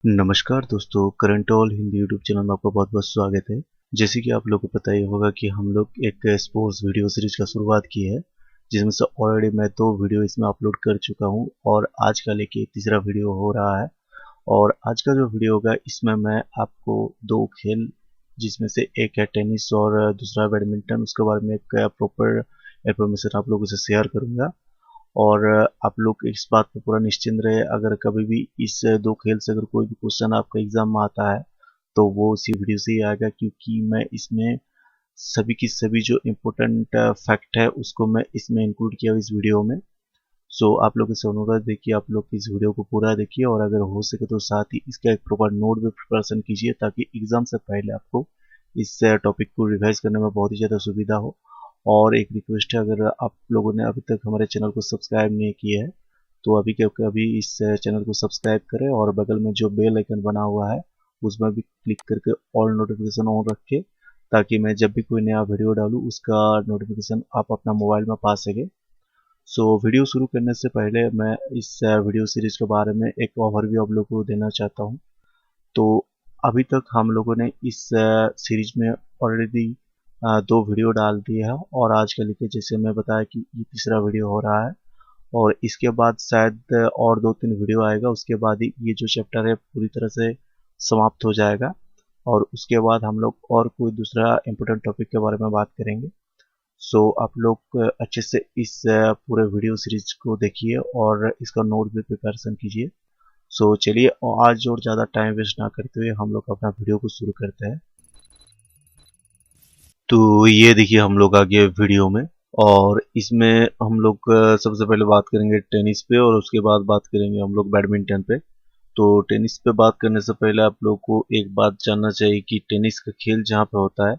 नमस्कार दोस्तों, current all Hindi YouTube channel में आपका बहुत बहुत स्वागत है। जैसे कि आप लोगों को पता ही होगा कि हम लोग एक स्पोर्ट्स वीडियो सीरीज का शुरुआत की है, जिसमें से ऑलरेडी मैं 2 वीडियो इसमें अपलोड कर चुका हूं और आज का लेके तीसरा वीडियो हो रहा है। और आज का जो वीडियो होगा इसमें मैं आपको 2 खेल, जिसमें से एक है टेनिस और दूसरा बैडमिंटन, उसके बारे में एक प्रॉपर इंफॉर्मेशन आप लोगों से शेयर करूंगा। और आप लोग इस बात पर पूरा निश्चिंत रहे, अगर कभी भी इस 2 खेल से अगर कोई भी क्वेश्चन आपका एग्जाम में आता है तो वो उसी वीडियो से ही आएगा, क्योंकि मैं इसमें सभी की सभी जो इम्पोर्टेंट फैक्ट है उसको मैं इसमें इंक्लूड किया हूँ इस वीडियो में। सो आप लोगों से अनुरोध देखिए, आप लोग इस वीडियो को पूरा देखिए और अगर हो सके तो साथ ही इसका एक प्रॉपर नोट भी प्रिपरेशन कीजिए, ताकि एग्जाम से पहले आपको इस टॉपिक को रिवाइज करने में बहुत ही ज़्यादा सुविधा हो। और एक रिक्वेस्ट है, अगर आप लोगों ने अभी तक हमारे चैनल को सब्सक्राइब नहीं किया है तो अभी के अभी इस चैनल को सब्सक्राइब करें और बगल में जो बेल आइकन बना हुआ है उसमें भी क्लिक करके ऑल नोटिफिकेशन ऑन रखें, ताकि मैं जब भी कोई नया वीडियो डालूँ उसका नोटिफिकेशन आप अपना मोबाइल में पा सके। सो वीडियो शुरू करने से पहले मैं इस वीडियो सीरीज के बारे में एक ओवरव्यू आप लोगों को देना चाहता हूँ। तो अभी तक हम लोगों ने इस सीरीज में ऑलरेडी 2 वीडियो डाल दिए हैं और आज के लिए जैसे मैं बताया कि ये तीसरा वीडियो हो रहा है और इसके बाद शायद और 2-3 वीडियो आएगा, उसके बाद ही ये जो चैप्टर है पूरी तरह से समाप्त हो जाएगा और उसके बाद हम लोग और कोई दूसरा इम्पोर्टेंट टॉपिक के बारे में बात करेंगे। सो आप लोग अच्छे से इस पूरे वीडियो सीरीज को देखिए और इसका नोट भी प्रिपरेशन कीजिए। सो चलिए आज और ज़्यादा टाइम वेस्ट ना करते हुए हम लोग अपना वीडियो को शुरू करते हैं। तो ये देखिए हम लोग आ गए वीडियो में और इसमें हम लोग सबसे पहले बात करेंगे टेनिस पे और उसके बाद बात करेंगे हम लोग बैडमिंटन पे। तो टेनिस पे बात करने से पहले आप लोग को एक बात जानना चाहिए कि टेनिस का खेल जहाँ पे होता है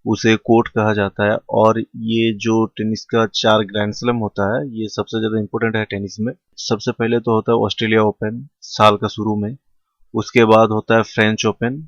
उसे कोर्ट कहा जाता है। और ये जो टेनिस का 4 ग्रैंड स्लैम होता है ये सबसे ज़्यादा इम्पोर्टेंट है टेनिस में। सबसे पहले तो होता है ऑस्ट्रेलिया ओपन साल का शुरू में, उसके बाद होता है फ्रेंच ओपन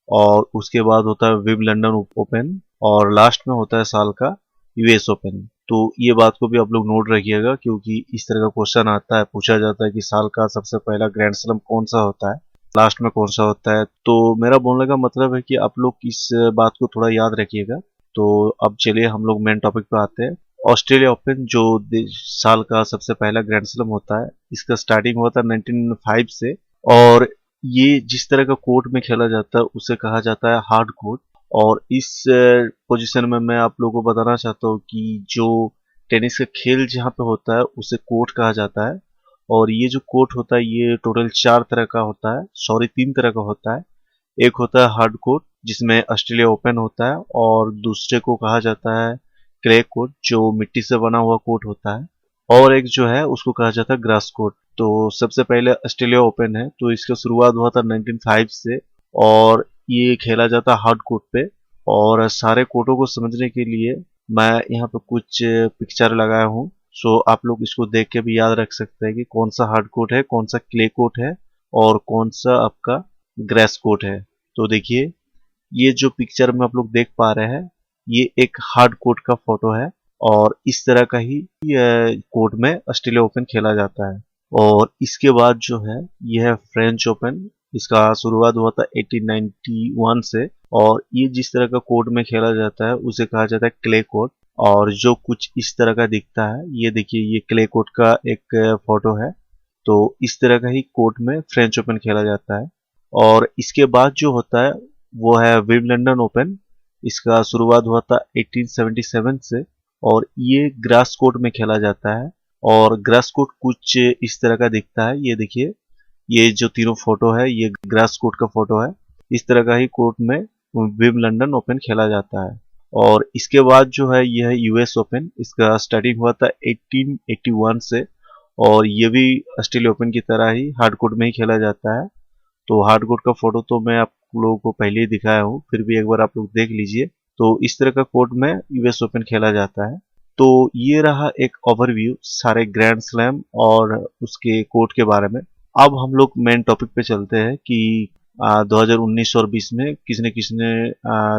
और उसके बाद होता है विंबलडन ओपन और लास्ट में होता है साल का यूएस ओपन। तो ये बात को भी आप लोग नोट रखिएगा, क्योंकि इस तरह का क्वेश्चन आता है, पूछा जाता है कि साल का सबसे पहला ग्रैंड स्लैम कौन सा होता है, लास्ट में कौन सा होता है। तो मेरा बोलने का मतलब है कि आप लोग इस बात को थोड़ा याद रखिएगा। तो अब चलिए हम लोग मेन टॉपिक पे आते हैं। ऑस्ट्रेलिया ओपन जो साल का सबसे पहला ग्रैंड स्लैम होता है, इसका स्टार्टिंग हुआ था 1905 से। और ये जिस तरह का कोर्ट में खेला जाता है उसे कहा जाता है हार्ड कोर्ट। और इस पोजीशन में मैं आप लोगों को बताना चाहता हूँ कि जो टेनिस का खेल जहाँ पे होता है उसे कोर्ट कहा जाता है। और ये जो कोर्ट होता है ये टोटल 4 तरह का होता है, सॉरी 3 तरह का होता है। एक होता है हार्ड कोर्ट जिसमें ऑस्ट्रेलिया ओपन होता है और दूसरे को कहा जाता है क्ले कोर्ट जो मिट्टी से बना हुआ कोर्ट होता है, और एक जो है उसको कहा जाता है ग्रास कोर्ट। तो सबसे पहले ऑस्ट्रेलिया ओपन है, तो इसका शुरुआत हुआ था 1905 से और ये खेला जाता है हार्ड कोर्ट पे। और सारे कोर्टों को समझने के लिए मैं यहाँ पे कुछ पिक्चर लगाया हूँ। सो आप लोग इसको देख के भी याद रख सकते हैं कि कौन सा हार्ड कोर्ट है, कौन सा क्ले कोर्ट है और कौन सा आपका ग्रेस कोर्ट है। तो देखिए ये जो पिक्चर में आप लोग देख पा रहे हैं ये एक हार्ड कोर्ट का फोटो है और इस तरह का ही कोर्ट में ऑस्ट्रेलिया ओपन खेला जाता है। और इसके बाद जो है यह है फ्रेंच ओपन। इसका शुरुआत हुआ था 1891 से और ये जिस तरह का कोर्ट में खेला जाता है उसे कहा जाता है क्ले कोर्ट। और जो कुछ इस तरह का दिखता है ये देखिए ये क्ले कोर्ट का एक फोटो है। तो इस तरह का ही कोर्ट में फ्रेंच ओपन खेला जाता है। और इसके बाद जो होता है वो है विंबलडन ओपन। इसका शुरुआत हुआ था 1877 से और ये ग्रास कोर्ट में खेला जाता है। और ग्रास कोर्ट कुछ इस तरह का दिखता है, ये देखिए ये जो तीनों फोटो है ये ग्रास कोर्ट का फोटो है। इस तरह का ही कोर्ट में विंबलडन ओपन खेला जाता है। और इसके बाद जो है यह है यूएस ओपन। इसका स्टार्टिंग हुआ था 1881 से और ये भी ऑस्ट्रेलिया ओपन की तरह ही हार्ड कोर्ट में ही खेला जाता है। तो हार्ड कोर्ट का फोटो तो मैं आप लोगों को पहले ही दिखाया हूँ, फिर भी एक बार आप लोग देख लीजिए। तो इस तरह का कोर्ट में यूएस ओपन खेला जाता है। तो ये रहा एक ओवरव्यू सारे ग्रैंड स्लैम और उसके कोर्ट के बारे में। अब हम लोग मेन टॉपिक पे चलते हैं कि 2019 और 20 में किसने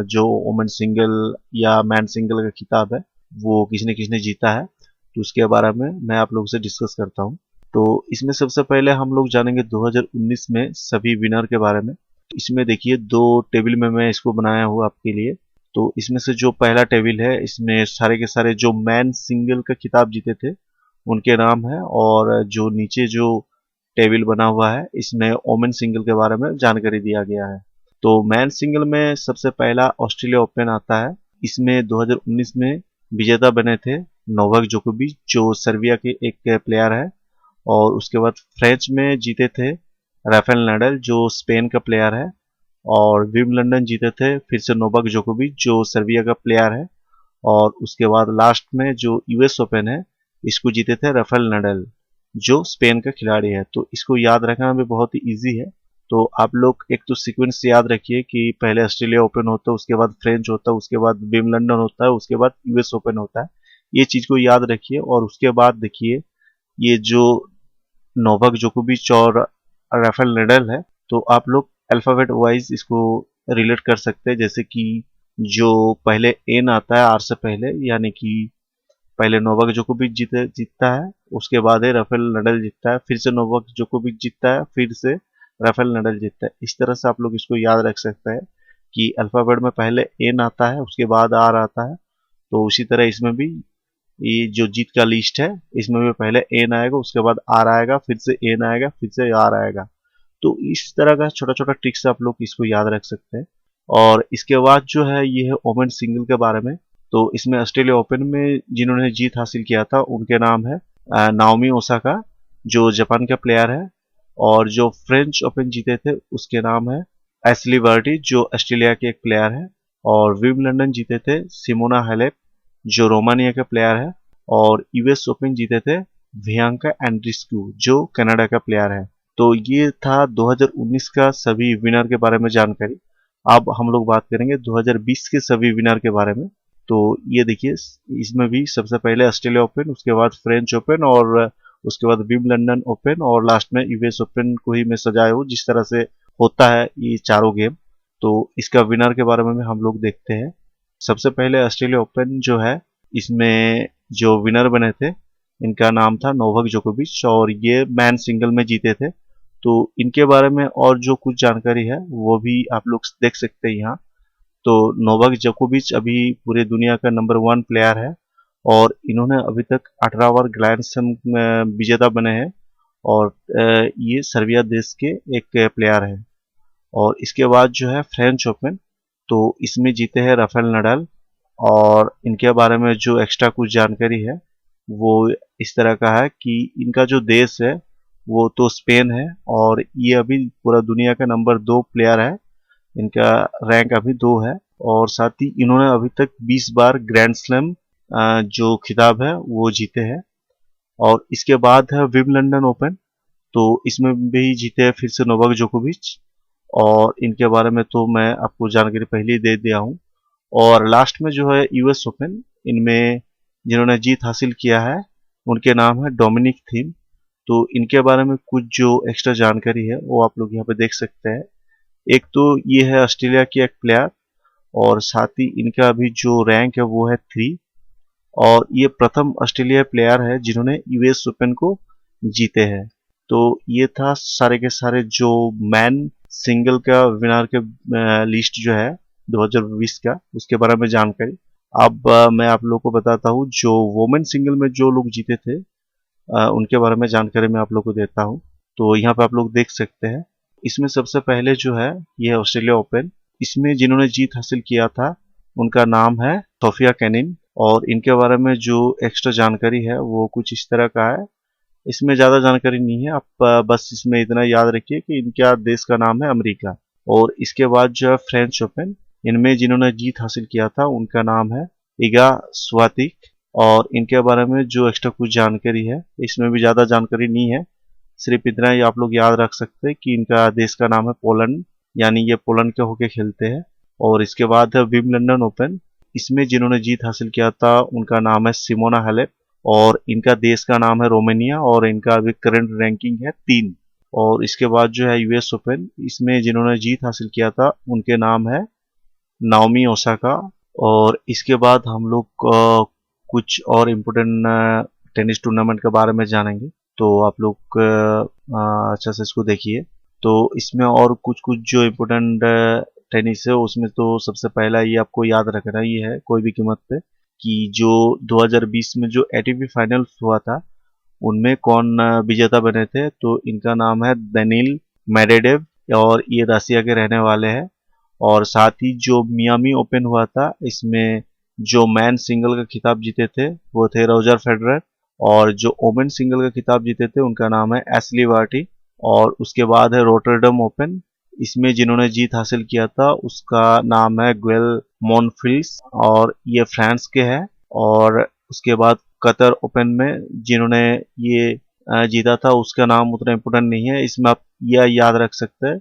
जो वुमेन सिंगल या मैन सिंगल का खिताब है वो किसने किसने जीता है, तो उसके बारे में मैं आप लोगों से डिस्कस करता हूँ। तो इसमें सबसे पहले हम लोग जानेंगे 2019 में सभी विनर के बारे में। इसमें देखिए 2 टेबल में मैं इसको बनाया हूँ आपके लिए। तो इसमें से जो पहला टेबल है इसमें सारे के सारे जो मैन सिंगल का खिताब जीते थे उनके नाम है, और जो नीचे जो टेबल बना हुआ है इसमें ओमेन सिंगल के बारे में जानकारी दिया गया है। तो मैन सिंगल में सबसे पहला ऑस्ट्रेलिया ओपन आता है। इसमें 2019 में विजेता बने थे नोवाक जोकोविच जो सर्बिया के एक प्लेयर है, और उसके बाद फ्रेंच में जीते थे राफेल नाडाल जो स्पेन का प्लेयर है, और विंबलडन जीते थे फिर से नोवाक जोकोविच जो सर्बिया का प्लेयर है, और उसके बाद लास्ट में जो यूएस ओपन है इसको जीते थे राफेल नाडाल जो स्पेन का खिलाड़ी है। तो इसको याद रखना भी बहुत ही ईजी है। तो आप लोग एक तो सीक्वेंस याद रखिए कि पहले ऑस्ट्रेलिया ओपन होता है, उसके बाद फ्रेंच होता है, उसके बाद विंबलडन होता है, उसके बाद यूएस ओपन होता है। ये चीज को याद रखिए। और उसके बाद देखिए ये जो नोवाक जोकोविच और राफेल नाडाल है, तो आप लोग अल्फाबेट वाइज इसको रिलेट कर सकते हैं। जैसे कि जो पहले एन आता है आर से पहले, यानी कि पहले नोवाक जोकोविच जीतता है, उसके बाद है राफेल नाडाल जीतता है, फिर से नोवाक जोकोविच जीतता है, फिर से राफेल नाडाल जीतता है। इस तरह से आप लोग इसको याद रख सकते हैं कि अल्फाबेट में पहले एन आता है उसके बाद आर आता है। तो उसी तरह इसमें भी ये जो जीत का लिस्ट है इसमें भी पहले एन आएगा, उसके बाद आर आएगा, फिर से एन आएगा, फिर से आर आएगा। तो इस तरह का छोटा छोटा ट्रिक्स आप लोग इसको याद रख सकते हैं। और इसके बाद जो है ये है ओमेन सिंगल के बारे में। तो इसमें ऑस्ट्रेलिया ओपन में जिन्होंने जीत हासिल किया था उनके नाम है नाओमी ओसाका जो जापान का प्लेयर है, और जो फ्रेंच ओपन जीते थे उसके नाम है एशली बर्टी जो ऑस्ट्रेलिया के एक प्लेयर है, और विंबलडन जीते थे सिमोना हालेप जो रोमानिया के प्लेयर है, और यूएस ओपन जीते थे बियांका एंड्रीस्कू जो कनाडा का प्लेयर है। तो ये था 2019 का सभी विनर के बारे में जानकारी। अब हम लोग बात करेंगे 2020 के सभी विनर के बारे में। तो ये देखिए इसमें भी सबसे पहले ऑस्ट्रेलिया ओपन, उसके बाद फ्रेंच ओपन, और उसके बाद विंबलडन ओपन, और लास्ट में यूएस ओपन को ही मैं सजाया हूँ जिस तरह से होता है ये चारों गेम। तो इसका विनर के बारे में हम लोग देखते हैं। सबसे पहले ऑस्ट्रेलिया ओपन जो है इसमें जो विनर बने थे इनका नाम था नोवाक जोकोविच, और ये मैन सिंगल में जीते थे। तो इनके बारे में और जो कुछ जानकारी है वो भी आप लोग देख सकते हैं यहाँ। तो नोवाक जोकोविच अभी पूरे दुनिया का नंबर 1 प्लेयर है, और इन्होंने अभी तक 18 बार ग्रैंड स्लैम विजेता बने हैं, और ये सर्बिया देश के एक प्लेयर है। और इसके बाद जो है फ्रेंच ओपन, तो इसमें जीते हैं राफेल नाडाल, और इनके बारे में जो एक्स्ट्रा कुछ जानकारी है वो इस तरह का है कि इनका जो देश है वो तो स्पेन है, और ये अभी पूरा दुनिया का नंबर 2 प्लेयर है। इनका रैंक अभी 2 है, और साथ ही इन्होंने अभी तक 20 बार ग्रैंड स्लैम जो खिताब है वो जीते हैं। और इसके बाद है विंबलडन ओपन, तो इसमें भी जीते हैं फिर से नोवाक जोकोविच, और इनके बारे में तो मैं आपको जानकारी पहले ही दे दिया हूँ। और लास्ट में जो है यूएस ओपन, इनमें जिन्होंने जीत हासिल किया है उनके नाम है डोमिनिक थीम। तो इनके बारे में कुछ जो एक्स्ट्रा जानकारी है वो आप लोग यहाँ पे देख सकते हैं। एक तो ये है ऑस्ट्रेलिया की एक प्लेयर, और साथ ही इनका अभी जो रैंक है वो है 3, और ये प्रथम ऑस्ट्रेलिया प्लेयर है जिन्होंने यूएस ओपन को जीते हैं। तो ये था सारे के सारे जो मैन सिंगल का विनर के लिस्ट जो है 2020 का उसके बारे में जानकारी। अब मैं आप लोगों को बताता हूँ जो वोमेन सिंगल में जो लोग जीते थे उनके बारे में जानकारी मैं आप लोगों को देता हूँ। तो यहाँ पे आप लोग देख सकते हैं। इसमें सबसे पहले जो है ये है ऑस्ट्रेलिया ओपन। इसमें जिन्होंने जीत हासिल किया था उनका नाम है सोफिया केनिन, और इनके बारे में जो एक्स्ट्रा जानकारी है वो कुछ इस तरह का है। इसमें ज़्यादा जानकारी नहीं है, आप बस इसमें इतना याद रखिए कि इनका देश का नाम है अमेरिका। और इसके बाद जो है फ्रेंच ओपन, इनमें जिन्होंने जीत हासिल किया था उनका नाम है इगा स्वातिक, और इनके बारे में जो एक्स्ट्रा कुछ जानकारी है इसमें भी ज़्यादा जानकारी नहीं है, सिर्फ इतना ही आप लोग याद रख सकते हैं कि इनका देश का नाम है पोलैंड, यानी ये पोलैंड के होके खेलते हैं। और इसके बाद है विंबलडन ओपन, इसमें जिन्होंने जीत हासिल किया था उनका नाम है सिमोना हालेप, और इनका देश का नाम है रोमानिया, और इनका अभी करंट रैंकिंग है 3। और इसके बाद जो है यूएस ओपन, इसमें जिन्होंने जीत हासिल किया था उनके नाम है नाओमी ओसाका। और इसके बाद हम लोग कुछ और इम्पोर्टेंट टेनिस टूर्नामेंट के बारे में जानेंगे। तो आप लोग अच्छा से इसको देखिए। तो इसमें और कुछ कुछ जो इम्पोर्टेंट टेनिस है उसमें तो सबसे पहला ये आपको याद रखना ही है कोई भी कीमत पे कि जो 2020 में जो एटीपी फाइनल्स हुआ था उनमें कौन विजेता बने थे। तो इनका नाम है दानिल मेदवेदेव और ये रसिया के रहने वाले हैं। और साथ ही जो मियामी ओपन हुआ था इसमें जो मैन सिंगल का खिताब जीते थे वो थे रोजर फेडरर। और जो ओमेन सिंगल का खिताब जीते थे उनका नाम है एशली बार्टी। और उसके बाद है रोटरडम ओपन, इसमें जिन्होंने जीत हासिल किया था उसका नाम है ग्वेल मोनफिल्स और ये फ्रांस के हैं। और उसके बाद कतर ओपन में जिन्होंने ये जीता था उसका नाम उतना इम्पोर्टेंट नहीं है। इसमें आप यह याद रख सकते हैं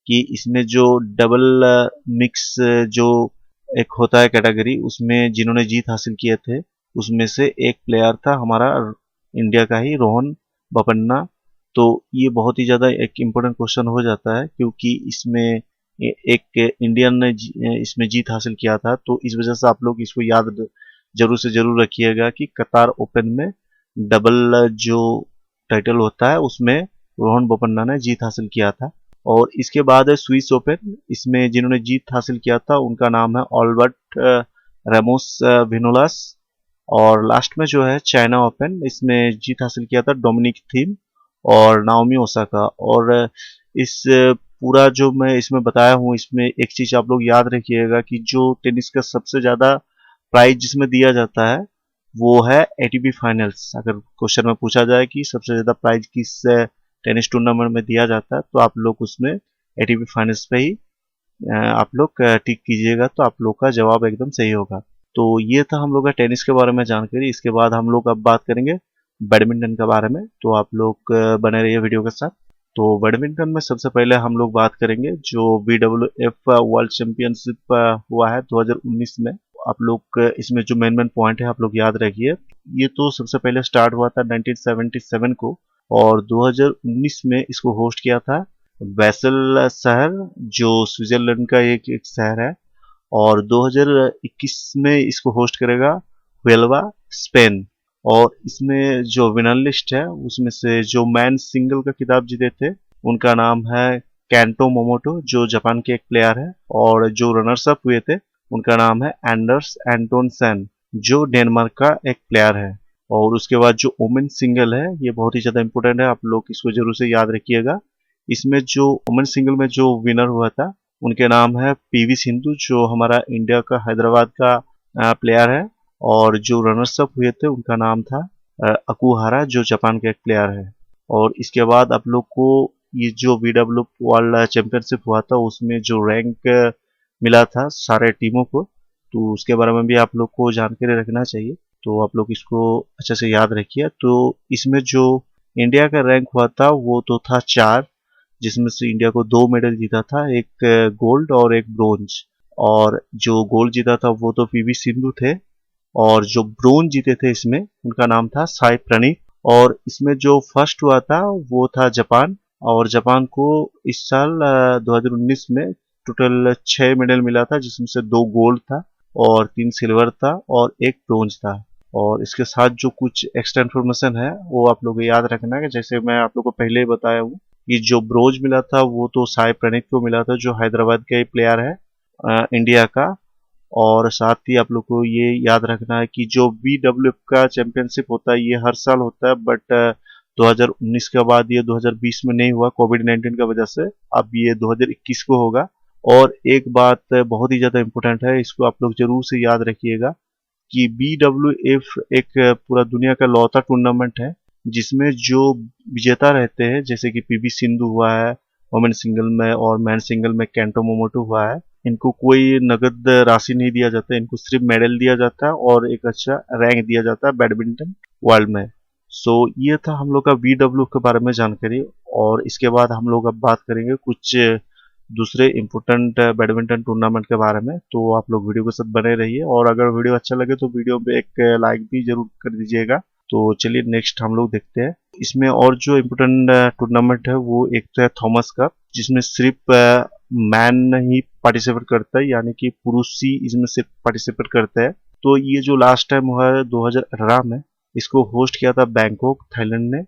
कि इसमें जो डबल मिक्स जो एक होता है कैटेगरी उसमें जिन्होंने जीत हासिल किए थे उसमें से एक प्लेयर था हमारा इंडिया का ही रोहन बोपन्ना। तो ये बहुत ही ज़्यादा एक इम्पोर्टेंट क्वेश्चन हो जाता है क्योंकि इसमें एक इंडियन ने इसमें जीत हासिल किया था। तो इस वजह से आप लोग इसको याद जरूर से जरूर रखिएगा कि कतार ओपन में डबल जो टाइटल होता है उसमें रोहन बोपन्ना ने जीत हासिल किया था। और इसके बाद है स्विस ओपन, इसमें जिन्होंने जीत हासिल किया था उनका नाम है ऑल्बर्ट रेमोस विनोलास। और लास्ट में जो है चाइना ओपन, इसमें जीत हासिल किया था डोमिनिक थीम और नाओमी ओसाका। और इस पूरा जो मैं इसमें बताया हूँ इसमें एक चीज आप लोग याद रखिएगा कि जो टेनिस का सबसे ज्यादा प्राइज जिसमें दिया जाता है वो है एटीपी फाइनल्स। अगर क्वेश्चन में पूछा जाए कि सबसे ज्यादा प्राइज किस टेनिस टूर्नामेंट में दिया जाता है तो आप लोग उसमें एटीपी फाइनल्स पे ही आप लोग टिक कीजिएगा तो आप लोग का जवाब एकदम सही होगा। तो ये था हम लोग का टेनिस के बारे में जानकारी। इसके बाद हम लोग अब बात करेंगे बैडमिंटन के बारे में, तो आप लोग बने रहिए वीडियो के साथ। तो बैडमिंटन में सबसे पहले हम लोग बात करेंगे जो BWF वर्ल्ड चैंपियनशिप हुआ है 2019 में। आप लोग इसमें जो मेन मेन पॉइंट है आप लोग याद रखिए। ये तो सबसे पहले स्टार्ट हुआ था 1977 को और 2019 में इसको होस्ट किया था बेसल शहर जो स्विट्जरलैंड का एक शहर है। और 2021 में इसको होस्ट करेगा हुएल्वा स्पेन। और इसमें जो विनर लिस्ट है उसमें से जो मैन सिंगल का खिताब जीते थे उनका नाम है कैंटो मोमोटो जो जापान के एक प्लेयर है। और जो रनर्स अप हुए थे उनका नाम है एंडर्स एंटोनसेन जो डेनमार्क का एक प्लेयर है। और उसके बाद जो वुमेन सिंगल है ये बहुत ही ज़्यादा इंपॉर्टेंट है, आप लोग इसको जरूर से याद रखिएगा। इसमें जो वुमेन सिंगल में जो विनर हुआ था उनके नाम है पीवी सिंधु जो हमारा इंडिया का हैदराबाद का प्लेयर है। और जो रनर्स अप हुए थे उनका नाम था अकुहारा जो जापान का एक प्लेयर है। और इसके बाद आप लोग को ये जो BW वर्ल्ड चैंपियनशिप हुआ था उसमें जो रैंक मिला था सारे टीमों को तो उसके बारे में भी आप लोग को जानकारी रखना चाहिए। तो आप लोग इसको अच्छे से याद रखिए। तो इसमें जो इंडिया का रैंक हुआ था वो तो था 4, जिसमें से इंडिया को 2 मेडल जीता था, एक गोल्ड और एक ब्रोंज। और जो गोल्ड जीता था वो तो पीवी सिंधु थे और जो ब्रोंज जीते थे इसमें उनका नाम था साई प्रणीत। और इसमें जो फर्स्ट हुआ था वो था जापान। और जापान को इस साल 2019 में टोटल 6 मेडल मिला था जिसमें से 2 गोल्ड था और 3 सिल्वर था और एक ब्रोंज था। और इसके साथ जो कुछ एक्स्ट्रा इन्फॉर्मेशन है वो आप लोग को याद रखना है, जैसे मैं आप लोग को पहले ही बताया हूँ कि जो ब्रोंज मिला था वो तो साई प्रणीत को मिला था जो हैदराबाद का ही प्लेयर है इंडिया का। और साथ ही आप लोग को ये याद रखना है कि जो BWF का चैंपियनशिप होता है ये हर साल होता है, बट 2019 के बाद ये 2020 में नहीं हुआ कोविड-19 की वजह से, अब ये 2021 को होगा। और एक बात बहुत ही ज़्यादा इम्पोर्टेंट है, इसको आप लोग जरूर से याद रखिएगा कि BWF एक पूरा दुनिया का लौता टूर्नामेंट है जिसमें जो विजेता रहते हैं जैसे कि पीवी सिंधु हुआ है वुमेन सिंगल में और मैन सिंगल में केंटो मोमोटो हुआ है, इनको कोई नगद राशि नहीं दिया जाता है, इनको सिर्फ मेडल दिया जाता है और एक अच्छा रैंक दिया जाता है बैडमिंटन वर्ल्ड में। सो ये था हम लोग का BW के बारे में जानकारी। और इसके बाद हम लोग अब बात करेंगे कुछ दूसरे इम्पोर्टेंट बैडमिंटन टूर्नामेंट के बारे में। तो आप लोग वीडियो के साथ बने रहिए और अगर वीडियो अच्छा लगे तो वीडियो पे एक लाइक भी जरूर कर दीजिएगा। तो चलिए नेक्स्ट हम लोग देखते हैं इसमें और जो इम्पोर्टेंट टूर्नामेंट है वो एक तो है थॉमस कप जिसमें सिर्फ मैन ही पार्टिसिपेट करता है, यानी कि पुरुष ही इसमें सिर्फ पार्टिसिपेट करते हैं। तो ये जो लास्ट टाइम हुआ है 2018 में, इसको होस्ट किया था बैंकॉक थाईलैंड ने।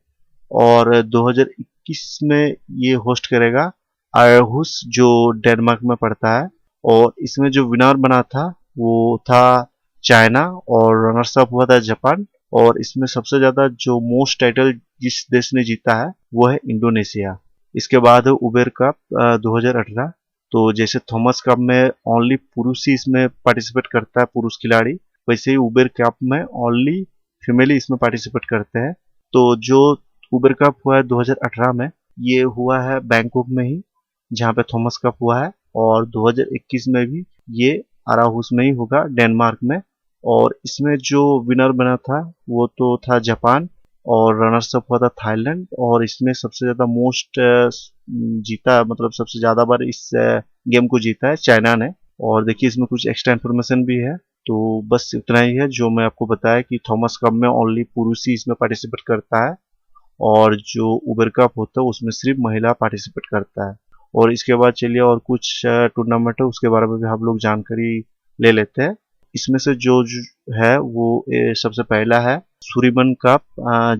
और 2021 में ये होस्ट करेगा आयरहुस जो डेनमार्क में पड़ता है। और इसमें जो विनर बना था वो था चाइना और रनर्स अप हुआ था जापान। और इसमें सबसे ज्यादा जो मोस्ट टाइटल जिस देश ने जीता है वो है इंडोनेशिया। इसके बाद है उबेर कप 2018। तो जैसे थॉमस कप में ओनली पुरुष ही इसमें पार्टिसिपेट करता है, पुरुष खिलाड़ी, वैसे ही उबेर कप में ओनली फीमेल ही इसमें पार्टिसिपेट करते हैं। तो जो उबेर कप हुआ है 2018 में, ये हुआ है बैंकॉक में ही जहाँ पे थॉमस कप हुआ है। और 2021 में भी ये आराहुस में ही होगा, डेनमार्क में। और इसमें जो विनर बना था वो तो था जापान और रनर्स अप हुआ था थाईलैंड। और इसमें सबसे ज्यादा मोस्ट जीता, मतलब सबसे ज्यादा बार इस गेम को जीता है चाइना ने। और देखिए इसमें कुछ एक्स्ट्रा इन्फॉर्मेशन भी है। तो बस इतना ही है जो मैं आपको बताया कि थॉमस कप में ओनली पुरुष ही इसमें पार्टिसिपेट करता है और जो उबर कप होता है उसमें सिर्फ महिला पार्टिसिपेट करता है। और इसके बाद चलिए और कुछ टूर्नामेंट है उसके बारे में भी हम लोग जानकारी ले लेते हैं। इसमें से जो है वो सबसे पहला है सूरीबन कप,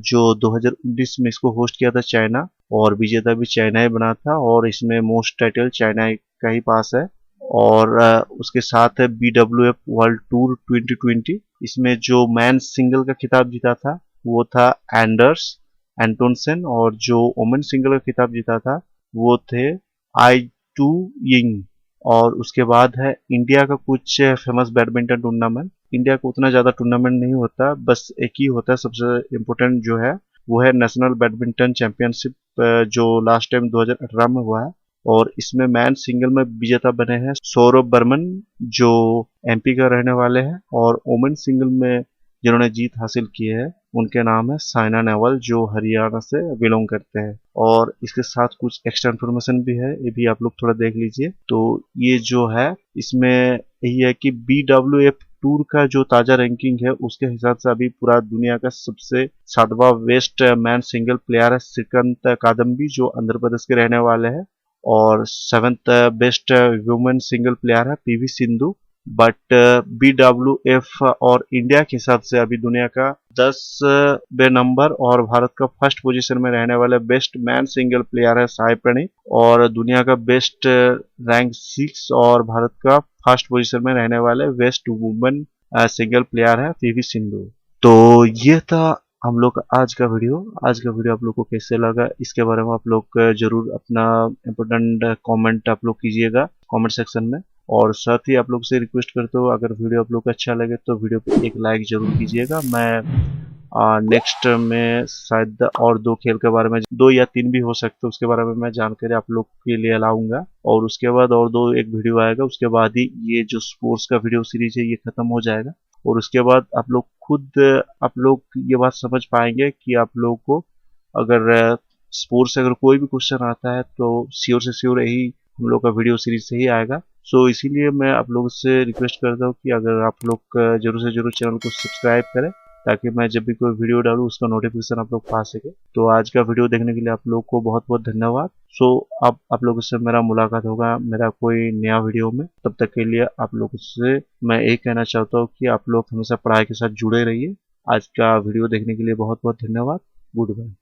जो 2019 में इसको होस्ट किया था चाइना और विजेता भी चाइना ही बना था। और इसमें मोस्ट टाइटल चाइना का ही पास है। और उसके साथ है BWF वर्ल्ड टूर 2020। इसमें जो मैन सिंगल का खिताब जीता था वो था एंडर्स एंटोनसन। और जो वोमेन सिंगल का खिताब जीता था वो थे आई टू यिंग। और उसके बाद है इंडिया का कुछ फेमस बैडमिंटन टूर्नामेंट। इंडिया को उतना ज्यादा टूर्नामेंट नहीं होता, बस एक ही होता है सबसे इम्पोर्टेंट जो है वो है नेशनल बैडमिंटन चैंपियनशिप, जो लास्ट टाइम 2018 में हुआ है। और इसमें मैन सिंगल में विजेता बने हैं सौरभ बर्मन जो MP का रहने वाले हैं। और वोमेन सिंगल में जिन्होंने जीत हासिल की है उनके नाम है साइना नेहवाल जो हरियाणा से बिलोंग करते हैं। और इसके साथ कुछ एक्स्ट्रा इन्फॉर्मेशन भी है, ये भी आप लोग थोड़ा देख लीजिए। तो ये जो है इसमें यही है कि BWF टूर का जो ताजा रैंकिंग है उसके हिसाब से अभी पूरा दुनिया का सबसे 7वां बेस्ट मैन सिंगल प्लेयर है श्रीकांत कादम्बी जो आंध्र प्रदेश के रहने वाले हैं। और 7th best women single player है PV सिंधु। बट BWF और इंडिया के हिसाब से अभी दुनिया का 10वें नंबर और भारत का फर्स्ट पोजीशन में रहने वाले बेस्ट मैन सिंगल प्लेयर है साई प्रणीत। और दुनिया का बेस्ट रैंक 6 और भारत का फर्स्ट पोजीशन में रहने वाले बेस्ट वुमेन सिंगल प्लेयर है PV सिंधु। तो ये था हम लोग का आज का वीडियो। आज का वीडियो आप लोग को कैसे लगा इसके बारे में आप लोग जरूर अपना इम्पोर्टेंट कमेंट आप लोग कीजिएगा कमेंट सेक्शन में। और साथ ही आप लोग से रिक्वेस्ट करते हो अगर वीडियो आप लोग को अच्छा लगे तो वीडियो पे एक लाइक जरूर कीजिएगा। मैं नेक्स्ट में शायद और 2 खेल के बारे में, 2 या 3 भी हो सकते, उसके बारे में मैं जानकारी आप लोग के लिए लाऊंगा। और उसके बाद और 2 एक वीडियो आएगा, उसके बाद ही ये जो स्पोर्ट्स का वीडियो सीरीज है ये खत्म हो जाएगा। और उसके बाद आप लोग खुद आप लोग ये बात समझ पाएंगे कि आप लोग को अगर स्पोर्ट्स से अगर कोई भी क्वेश्चन आता है तो श्योर से श्योर यही हम लोग का वीडियो सीरीज से ही आएगा। सो इसीलिए मैं आप लोगों से रिक्वेस्ट करता हूँ कि अगर आप लोग जरूर से जरूर चैनल को सब्सक्राइब करें ताकि मैं जब भी कोई वीडियो डालूँ उसका नोटिफिकेशन आप लोग पा सके। तो आज का वीडियो देखने के लिए आप लोग को बहुत बहुत धन्यवाद। सो अब आप लोगों से मेरा मुलाकात होगा मेरा कोई नया वीडियो में। तब तक के लिए आप लोगों से मैं एक कहना चाहता हूँ कि आप लोग हमेशा पढ़ाई के साथ जुड़े रहिए। आज का वीडियो देखने के लिए बहुत बहुत धन्यवाद। Good bye.